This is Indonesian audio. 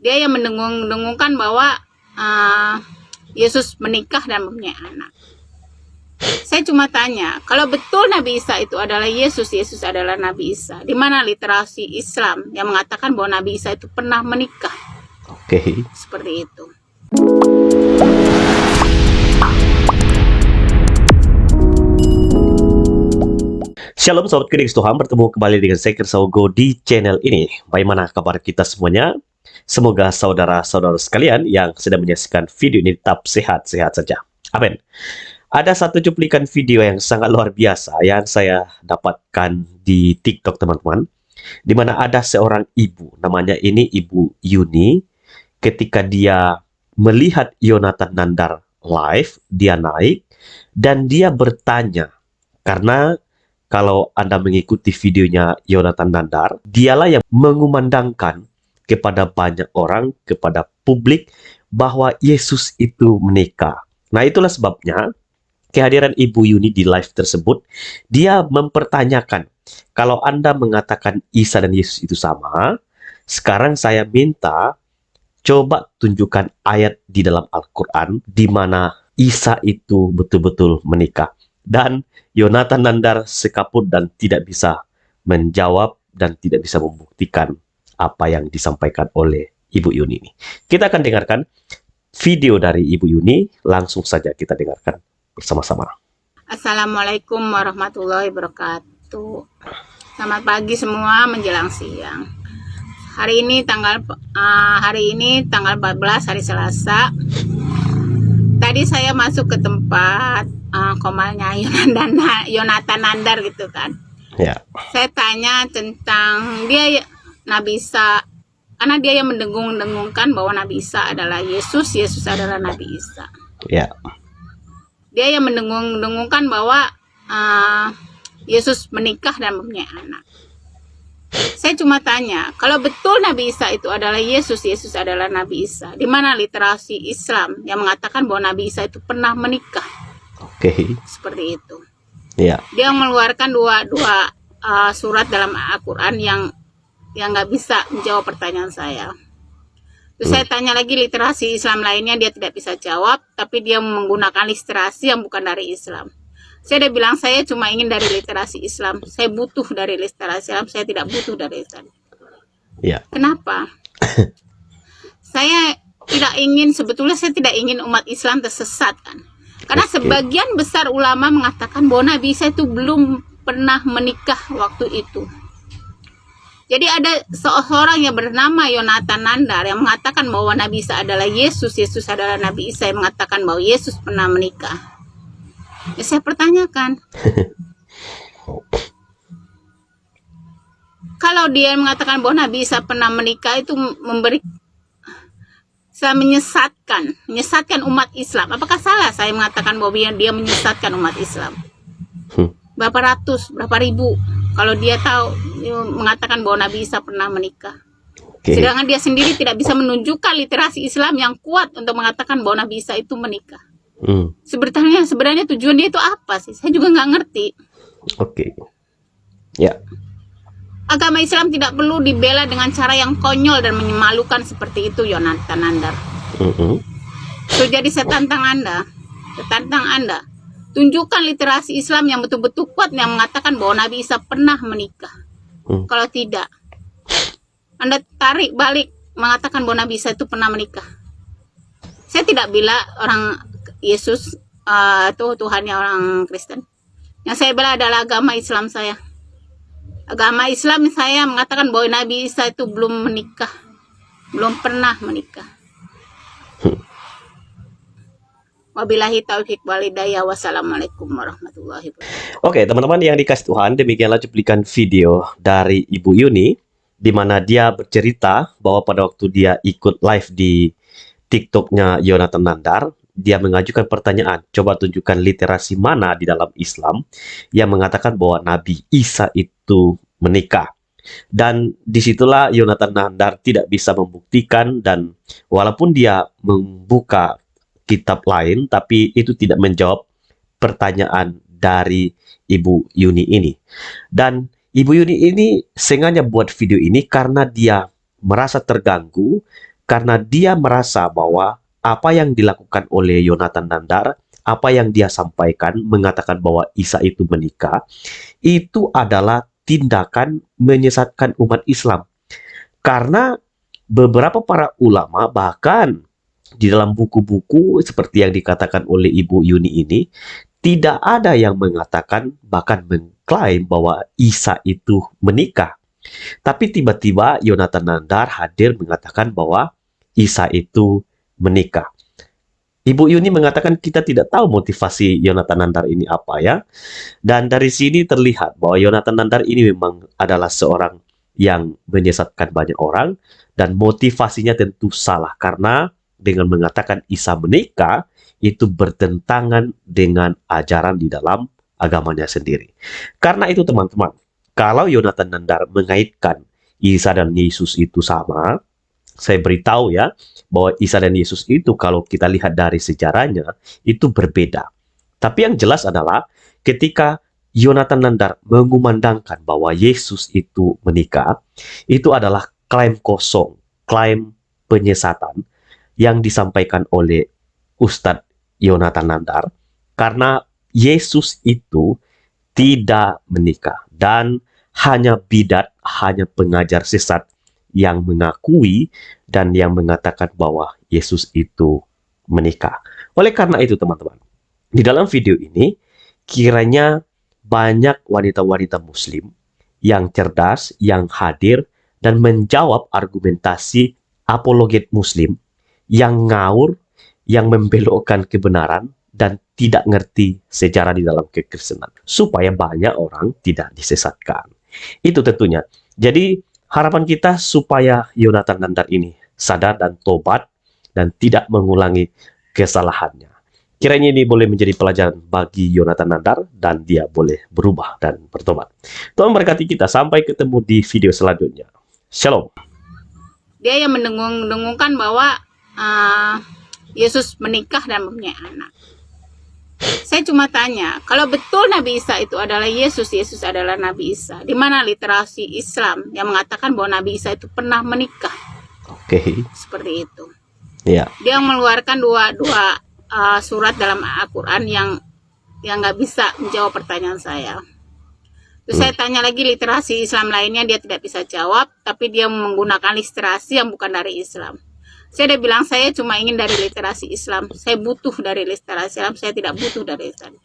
Dia yang mendengung-dengungkan bahwa Yesus menikah dan mempunyai anak. Saya cuma tanya, kalau betul Nabi Isa itu adalah Yesus, Yesus adalah Nabi Isa, di mana literasi Islam yang mengatakan bahwa Nabi Isa itu pernah menikah? Oke. Seperti itu. Shalom Sobat Kedeks Tuhan, bertemu kembali dengan saya Kersaugo di channel ini. Bagaimana kabar kita semuanya? Semoga saudara-saudara sekalian yang sedang menyaksikan video ini tetap sehat-sehat saja. Amin. Ada satu cuplikan video yang sangat luar biasa yang saya dapatkan di TikTok teman-teman, di mana ada seorang ibu, namanya ini Ibu Yuni. Ketika dia melihat Yonatan Nandar live, dia naik dan dia bertanya, karena kalau Anda mengikuti videonya Yonatan Nandar, dialah yang mengumandangkan kepada banyak orang, kepada publik, bahwa Yesus itu menikah. Nah, itulah sebabnya kehadiran Ibu Yuni di live tersebut, dia mempertanyakan, kalau Anda mengatakan Isa dan Yesus itu sama, sekarang saya minta coba tunjukkan ayat di dalam Al-Quran di mana Isa itu betul-betul menikah. Dan Yonatan Nandar sekaput dan tidak bisa menjawab dan tidak bisa membuktikan apa yang disampaikan oleh Ibu Yuni ini. Kita akan dengarkan video dari Ibu Yuni, langsung saja kita dengarkan bersama-sama. Assalamualaikum warahmatullahi wabarakatuh. Selamat pagi semua menjelang siang. Hari ini tanggal 14 hari Selasa. Tadi saya masuk ke tempat komalnya Yonatan Nandar gitu kan. Ya. Saya tanya tentang dia Nabi Isa, karena dia yang mendengung-dengungkan bahwa Nabi Isa adalah Yesus, Yesus adalah Nabi Isa. Ya. Dia yang mendengung-dengungkan bahwa Yesus menikah dan mempunyai anak. Saya cuma tanya, kalau betul Nabi Isa itu adalah Yesus, Yesus adalah Nabi Isa, di mana literasi Islam yang mengatakan bahwa Nabi Isa itu pernah menikah? Oke. Seperti itu. Ya. Dia mengeluarkan dua surat dalam Al-Quran yang nggak bisa menjawab pertanyaan saya. Terus saya tanya lagi literasi Islam lainnya, dia tidak bisa jawab, tapi dia menggunakan literasi yang bukan dari Islam. Saya udah bilang saya cuma ingin dari literasi Islam. Saya butuh dari literasi Islam, saya tidak butuh dari Islam. Ya. Kenapa? Sebetulnya saya tidak ingin umat Islam tersesat kan. Karena sebagian besar ulama mengatakan bahwa Nabi Isa itu belum pernah menikah waktu itu. Jadi ada seorang yang bernama Yonatan Nandar yang mengatakan bahwa Nabi Isa adalah Yesus, Yesus adalah Nabi Isa, yang mengatakan bahwa Yesus pernah menikah. Ya, saya pertanyakan, kalau dia mengatakan bahwa Nabi Isa pernah menikah, itu menyesatkan umat Islam. Apakah salah saya mengatakan bahwa dia menyesatkan umat Islam? Berapa ratus, berapa ribu? Kalau dia mengatakan bahwa Nabi Isa pernah menikah. Sedangkan dia sendiri tidak bisa menunjukkan literasi Islam yang kuat untuk mengatakan bahwa Nabi Isa itu menikah. Sebenarnya tujuan dia itu apa sih? Saya juga nggak ngerti. Oke. Ya. Agama Islam tidak perlu dibela dengan cara yang konyol dan memalukan seperti itu, Yonatan Nandar. So, jadi saya tantang Anda. Tunjukkan literasi Islam yang betul-betul kuat yang mengatakan bahwa Nabi Isa pernah menikah. Kalau tidak, Anda tarik balik mengatakan bahwa Nabi Isa itu pernah menikah. Saya tidak bila orang Yesus itu Tuhannya orang Kristen. Yang saya bela adalah agama Islam saya. Agama Islam saya mengatakan bahwa Nabi Isa itu belum menikah. Belum pernah menikah. Wabillahi taufiq walhidayah. Wassalamualaikum warahmatullahi wabarakatuh. Oke, teman-teman yang dikasih Tuhan, demikianlah cuplikan video dari Ibu Yuni, di mana dia bercerita bahwa pada waktu dia ikut live di TikToknya Yonatan Nandar, dia mengajukan pertanyaan, coba tunjukkan literasi mana di dalam Islam yang mengatakan bahwa Nabi Isa itu menikah. Dan disitulah Yonatan Nandar tidak bisa membuktikan, dan walaupun dia membuka kitab lain, tapi itu tidak menjawab pertanyaan dari Ibu Yuni ini. Dan Ibu Yuni ini sengaja buat video ini karena dia merasa terganggu karena dia merasa bahwa apa yang dilakukan oleh Yonatan Nandar, apa yang dia sampaikan mengatakan bahwa Isa itu menikah, itu adalah tindakan menyesatkan umat Islam. Karena beberapa para ulama bahkan di dalam buku-buku seperti yang dikatakan oleh Ibu Yuni ini, tidak ada yang mengatakan bahkan mengklaim bahwa Isa itu menikah. Tapi tiba-tiba Yonatan Nandar hadir mengatakan bahwa Isa itu menikah. Ibu Yuni mengatakan kita tidak tahu motivasi Yonatan Nandar ini apa ya. Dan dari sini terlihat bahwa Yonatan Nandar ini memang adalah seorang yang menyesatkan banyak orang dan motivasinya tentu salah karena dengan mengatakan Isa menikah itu bertentangan dengan ajaran di dalam agamanya sendiri. Karena itu teman-teman, kalau Yonatan Nandar mengaitkan Isa dan Yesus itu sama, saya beritahu ya, bahwa Isa dan Yesus itu kalau kita lihat dari sejarahnya, itu berbeda. Tapi yang jelas adalah ketika Yonatan Nandar mengumandangkan bahwa Yesus itu menikah, itu adalah klaim kosong, klaim penyesatan yang disampaikan oleh Ustadz Yonatan Nandar, karena Yesus itu tidak menikah dan hanya bidat, hanya pengajar sesat yang mengakui dan yang mengatakan bahwa Yesus itu menikah. Oleh karena itu teman-teman, di dalam video ini kiranya banyak wanita-wanita muslim yang cerdas, yang hadir dan menjawab argumentasi apologet muslim yang ngawur, yang membelokkan kebenaran dan tidak ngerti sejarah di dalam kekristenan, supaya banyak orang tidak disesatkan. Itu tentunya. Jadi harapan kita supaya Yonatan Nandar ini sadar dan tobat dan tidak mengulangi kesalahannya. Kiranya ini boleh menjadi pelajaran bagi Yonatan Nandar dan dia boleh berubah dan bertobat. Tuhan berkati kita. Sampai ketemu di video selanjutnya. Shalom. Dia yang mendengung-dengungkan bahwa Yesus menikah dan mempunyai anak. Saya cuma tanya, kalau betul Nabi Isa itu adalah Yesus, Yesus adalah Nabi Isa, di mana literasi Islam yang mengatakan bahwa Nabi Isa itu pernah menikah? Oke. Seperti itu. Ya. Dia mengeluarkan dua surat dalam Al-Quran yang nggak bisa menjawab pertanyaan saya. Terus saya tanya lagi literasi Islam lainnya, dia tidak bisa jawab, tapi dia menggunakan literasi yang bukan dari Islam. Saya udah bilang saya cuma ingin dari literasi Islam. Saya butuh dari literasi Islam, saya tidak butuh dari Islam.